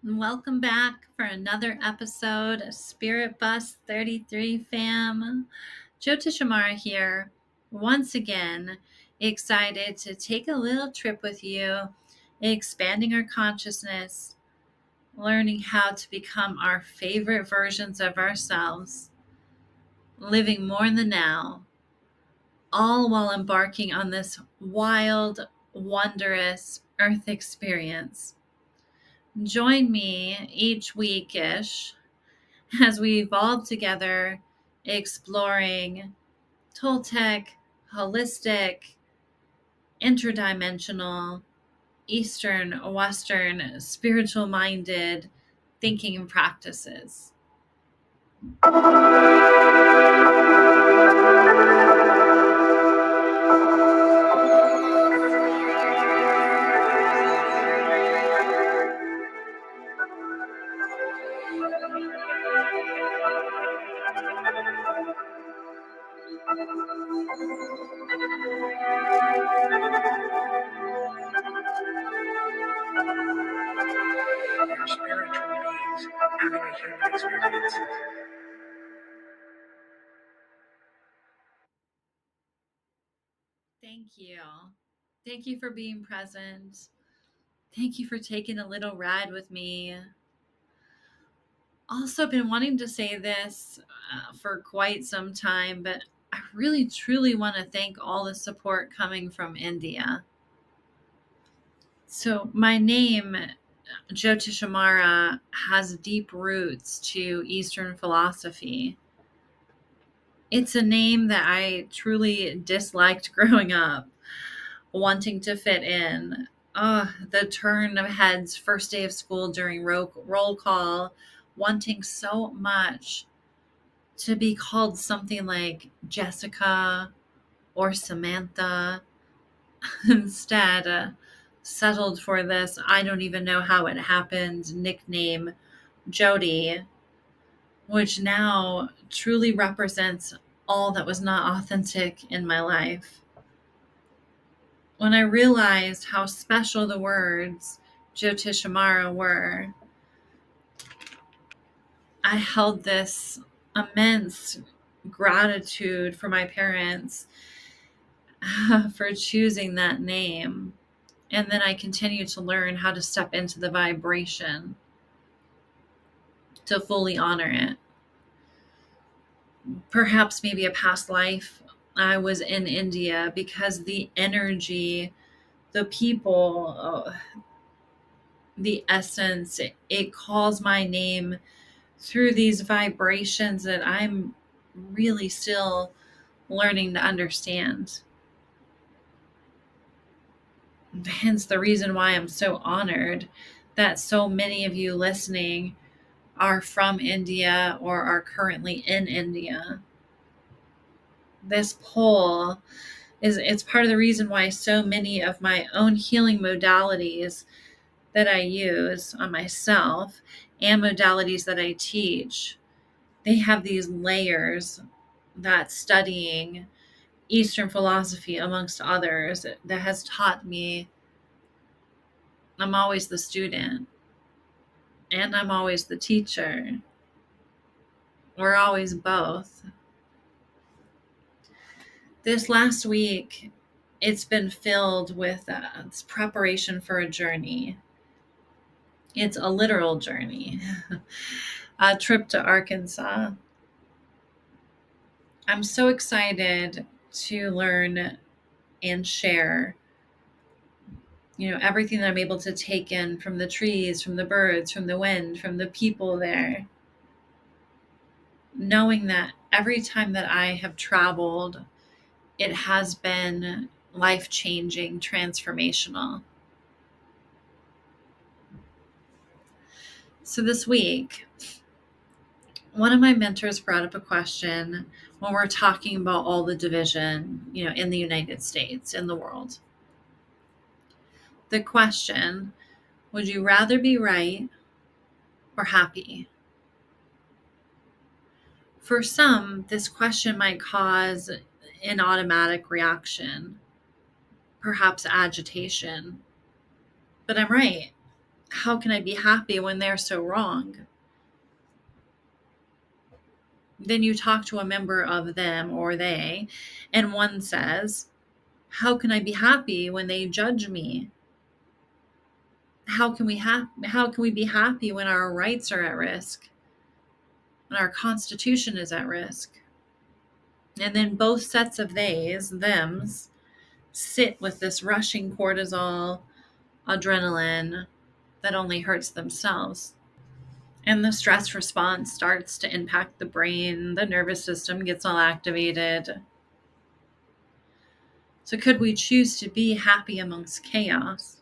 Welcome back for another episode of Spirit Bus 33 fam. Jyotishamara here, once again, excited to take a little trip with you, expanding our consciousness, learning how to become our favorite versions of ourselves, living more in the now, all while embarking on this wild, wondrous earth experience. Join me each week-ish as we evolve together, exploring Toltec, holistic, interdimensional, Eastern, Western, spiritual minded thinking and practices. We're spiritual beings having a human experience. Thank you. Thank you for being present. Thank you for taking a little ride with me. Also, been wanting to say this for quite some time, but I really truly want to thank all the support coming from India. So, my name, Jyotishamara, has deep roots to Eastern philosophy. It's a name that I truly disliked growing up, wanting to fit in. The turn of heads first day of school during roll call, wanting so much to be called something like Jessica or Samantha. Instead, settled for this, I don't even know how it happened, nickname Jody, which now truly represents all that was not authentic in my life. When I realized how special the words Jyotishamara were, I held this immense gratitude for my parents for choosing that name. And then I continued to learn how to step into the vibration to fully honor it. Perhaps maybe a past life I was in India because the energy, the people, the essence, it calls my name through these vibrations that I'm really still learning to understand. Hence the reason why I'm so honored that so many of you listening are from India or are currently in India. This poll it's part of the reason why so many of my own healing modalities that I use on myself and modalities that I teach, they have these layers that studying Eastern philosophy, amongst others, that has taught me I'm always the student and I'm always the teacher. We're always both. This last week, it's been filled with preparation for a journey. It's a literal journey, a trip to Arkansas. I'm so excited to learn and share, everything that I'm able to take in from the trees, from the birds, from the wind, from the people there. Knowing that every time that I have traveled, it has been life-changing, transformational. So this week, one of my mentors brought up a question when we're talking about all the division, in the United States, in the world. The question, would you rather be right or happy? For some, this question might cause an automatic reaction, perhaps agitation. But I'm right. How can I be happy when they're so wrong? Then you talk to a member of them or they, and one says, how can I be happy when they judge me? How can we be happy when our rights are at risk? When our constitution is at risk? And then both sets of thems, sit with this rushing cortisol, adrenaline that only hurts themselves. And the stress response starts to impact the brain, the nervous system gets all activated. So could we choose to be happy amongst chaos?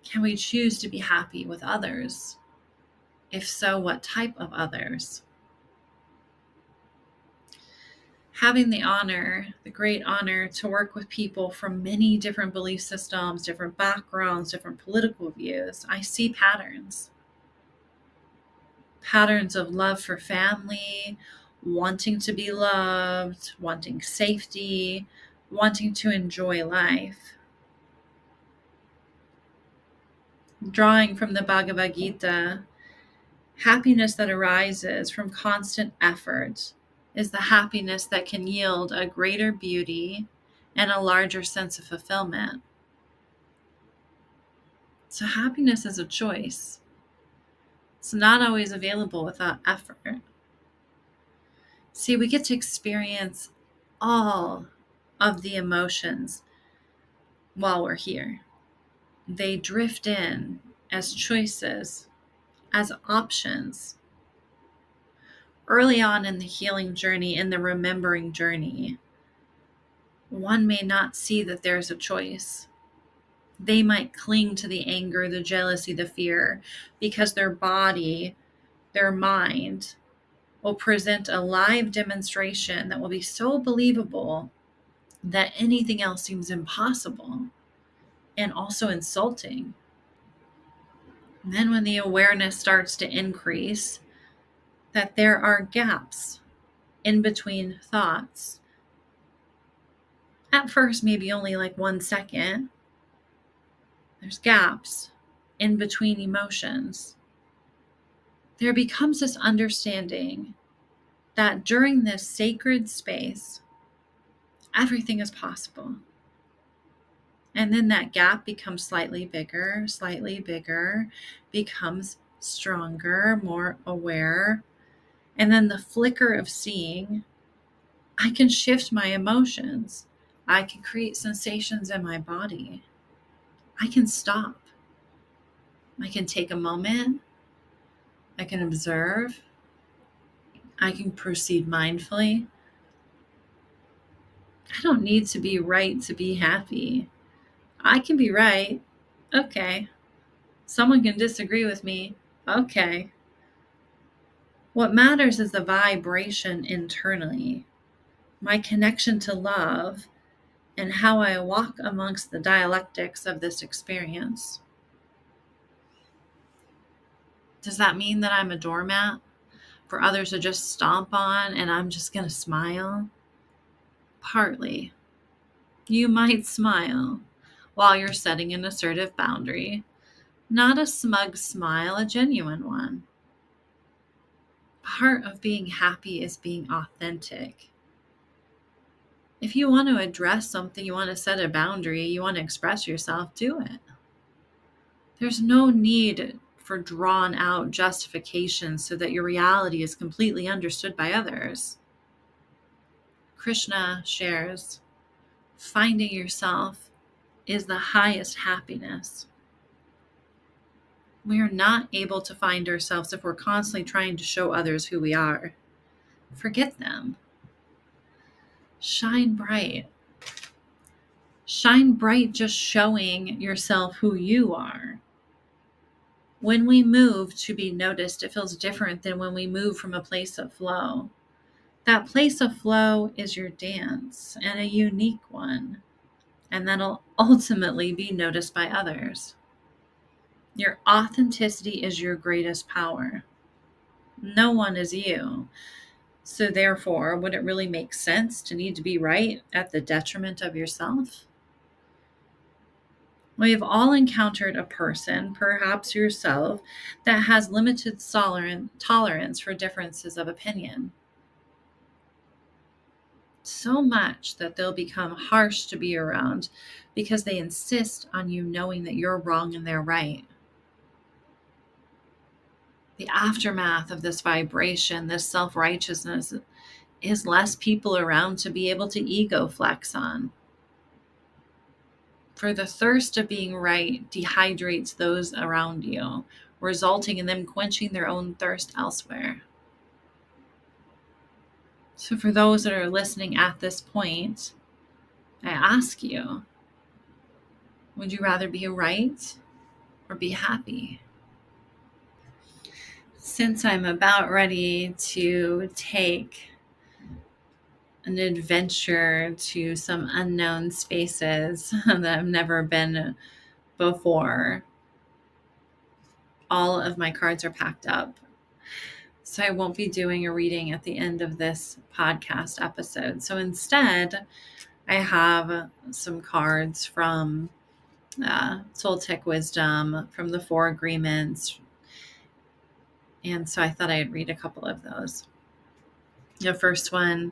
Can we choose to be happy with others? If so, what type of others? Having the great honor to work with people from many different belief systems, different backgrounds, different political views, I see patterns. Patterns of love for family, wanting to be loved, wanting safety, wanting to enjoy life. Drawing from the Bhagavad Gita, happiness that arises from constant effort is the happiness that can yield a greater beauty and a larger sense of fulfillment. So happiness is a choice. It's not always available without effort. See, we get to experience all of the emotions while we're here. They drift in as choices, as options. Early on in the healing journey, in the remembering journey, one may not see that there's a choice. They might cling to the anger, the jealousy, the fear, because their body, their mind, will present a live demonstration that will be so believable that anything else seems impossible and also insulting. And then when the awareness starts to increase, that there are gaps in between thoughts. At first, maybe only like 1 second. There's gaps in between emotions. There becomes this understanding that during this sacred space, everything is possible. And then that gap becomes slightly bigger, becomes stronger, more aware. And then the flicker of seeing, I can shift my emotions. I can create sensations in my body. I can stop. I can take a moment. I can observe. I can proceed mindfully. I don't need to be right to be happy. I can be right. Okay. Someone can disagree with me. Okay. What matters is the vibration internally, my connection to love, and how I walk amongst the dialectics of this experience. Does that mean that I'm a doormat for others to just stomp on and I'm just going to smile? Partly. You might smile while you're setting an assertive boundary. Not a smug smile, a genuine one. Part of being happy is being authentic. If you want to address something, you want to set a boundary, you want to express yourself, do it. There's no need for drawn out justifications so that your reality is completely understood by others. Krishna shares, finding yourself is the highest happiness. We are not able to find ourselves if we're constantly trying to show others who we are. Forget them. Shine bright. Shine bright just showing yourself who you are. When we move to be noticed, it feels different than when we move from a place of flow. That place of flow is your dance, and a unique one, and that'll ultimately be noticed by others. Your authenticity is your greatest power. No one is you. So therefore, would it really make sense to need to be right at the detriment of yourself? We've all encountered a person, perhaps yourself, that has limited tolerance for differences of opinion. So much that they'll become harsh to be around because they insist on you knowing that you're wrong and they're right. The aftermath of this vibration, this self righteousness, is less people around to be able to ego flex on. For the thirst of being right dehydrates those around you, resulting in them quenching their own thirst elsewhere. So, for those that are listening at this point, I ask you, would you rather be right or be happy? Since I'm about ready to take an adventure to some unknown spaces that I've never been before, all of my cards are packed up. So I won't be doing a reading at the end of this podcast episode. So instead, I have some cards from Toltec wisdom, from the Four Agreements. And so I thought I'd read a couple of those. The first one: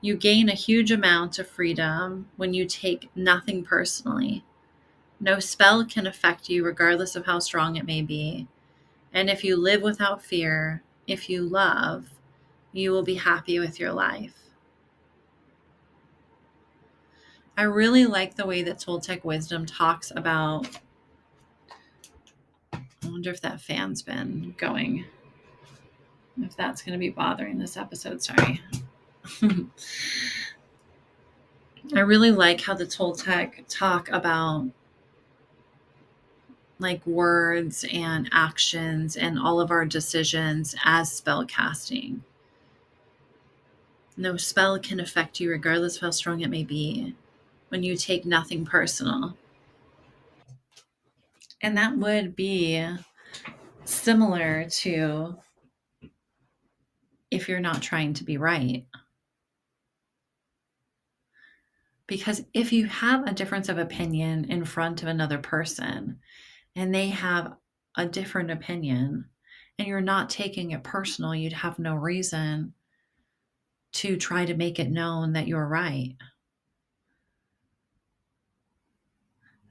you gain a huge amount of freedom when you take nothing personally. No spell can affect you, regardless of how strong it may be. And if you live without fear, if you love, you will be happy with your life. I really like the way that Toltec wisdom talks about. I wonder if that fan's been going, if that's going to be bothering this episode. Sorry. I really like how the Toltec talk about like words and actions and all of our decisions as spell casting. No spell can affect you, regardless of how strong it may be, when you take nothing personal. And that would be similar to if you're not trying to be right. Because if you have a difference of opinion in front of another person and they have a different opinion and you're not taking it personal, you'd have no reason to try to make it known that you're right.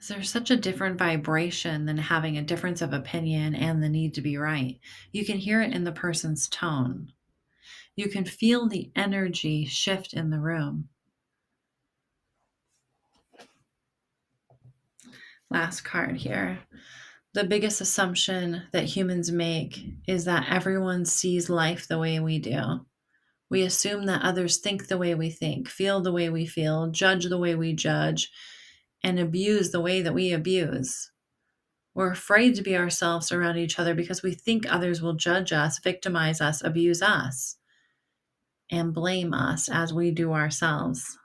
There's such a different vibration than having a difference of opinion and the need to be right. You can hear it in the person's tone. You can feel the energy shift in the room. Last card here. The biggest assumption that humans make is that everyone sees life the way we do. We assume that others think the way we think, feel the way we feel, judge the way we judge, and abuse the way that we abuse. We're afraid to be ourselves around each other because we think others will judge us, victimize us, abuse us, and blame us as we do ourselves.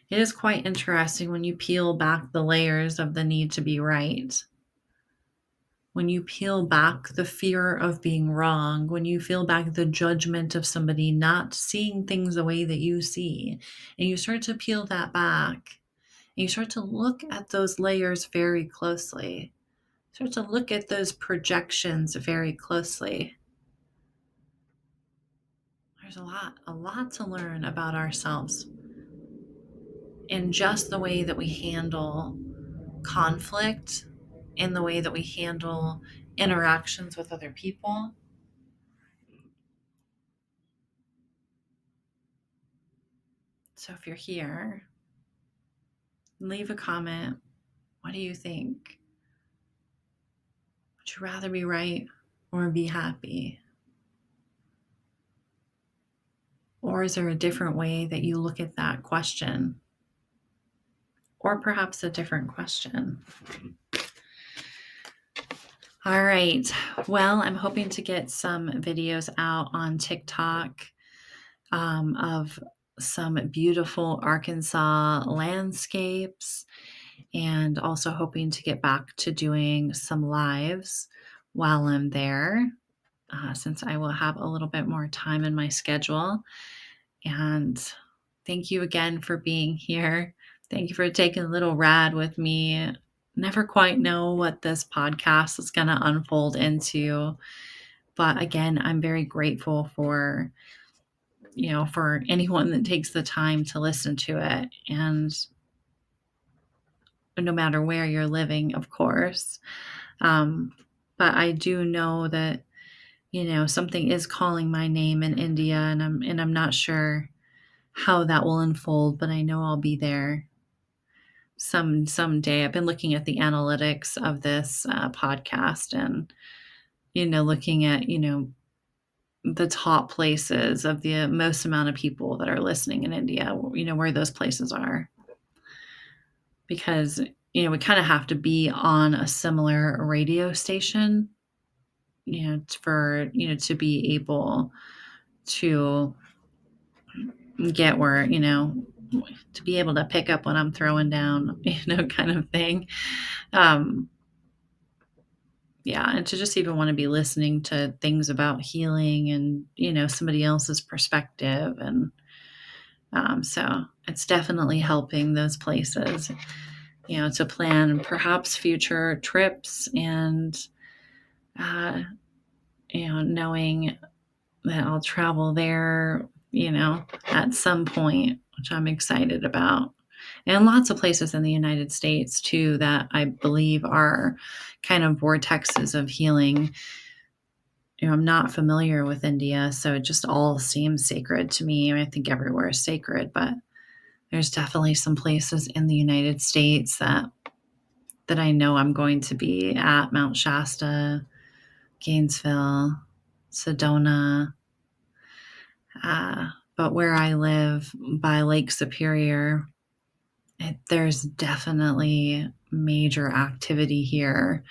It is quite interesting when you peel back the layers of the need to be right. When you peel back the fear of being wrong, when you peel back the judgment of somebody not seeing things the way that you see, and you start to peel that back, and you start to look at those layers very closely, start to look at those projections very closely. There's a lot to learn about ourselves in just the way that we handle conflict, in the way that we handle interactions with other people. So if you're here, leave a comment. What do you think? Would you rather be right or be happy? Or is there a different way that you look at that question? Or perhaps a different question? All right. Well, I'm hoping to get some videos out on TikTok of some beautiful Arkansas landscapes, and also hoping to get back to doing some lives while I'm there, since I will have a little bit more time in my schedule. And thank you again for being here. Thank you for taking a little ride with me. Never quite know what this podcast is going to unfold into. But again, I'm very grateful for, for anyone that takes the time to listen to it. And no matter where you're living, of course. Um, but I do know that, something is calling my name in India, and I'm not sure how that will unfold, but I know I'll be there someday. I've been looking at the analytics of this podcast, and looking at the top places of the most amount of people that are listening in India. Where those places are, because we kind of have to be on a similar radio station, for to be able to get where to be able to pick up what I'm throwing down, kind of thing. Um, yeah, and to just even want to be listening to things about healing and somebody else's perspective, and so it's definitely helping those places, to plan perhaps future trips, and uh, knowing that I'll travel there, at some point, which I'm excited about. And lots of places in the United States too that I believe are kind of vortexes of healing. I'm not familiar with India, so it just all seems sacred to me. I think everywhere is sacred, but there's definitely some places in the United States that I know I'm going to be at: Mount Shasta, Gainesville, Sedona. But where I live by Lake Superior, there's definitely major activity here.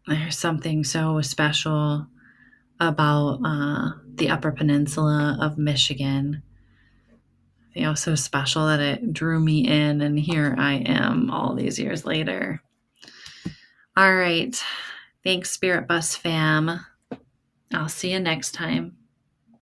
There's something so special about the Upper Peninsula of Michigan. So special that it drew me in, and here I am all these years later. All right. Thanks, Spirit Bus fam. I'll see you next time.